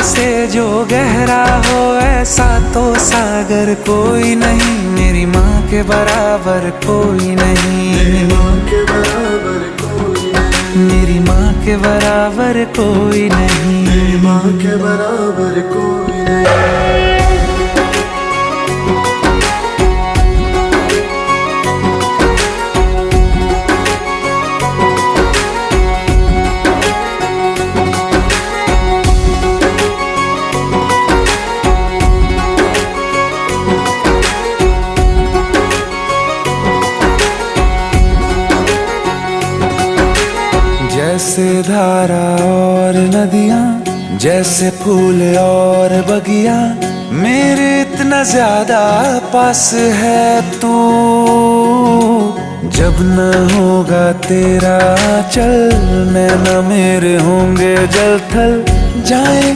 से जो गहरा हो ऐसा तो सागर कोई नहीं। मेरी माँ के बराबर कोई नहीं। मेरी माँ के बराबर कोई नहीं। मेरी माँ के बराबर कोई नहीं। मेरी माँ के बराबर कोई नहीं। जैसे धारा और नदियाँ, जैसे फूल और बगिया, मेरे इतना ज्यादा पास है तू। जब न होगा तेरा चल, नैना मेरे होंगे जल थल जाए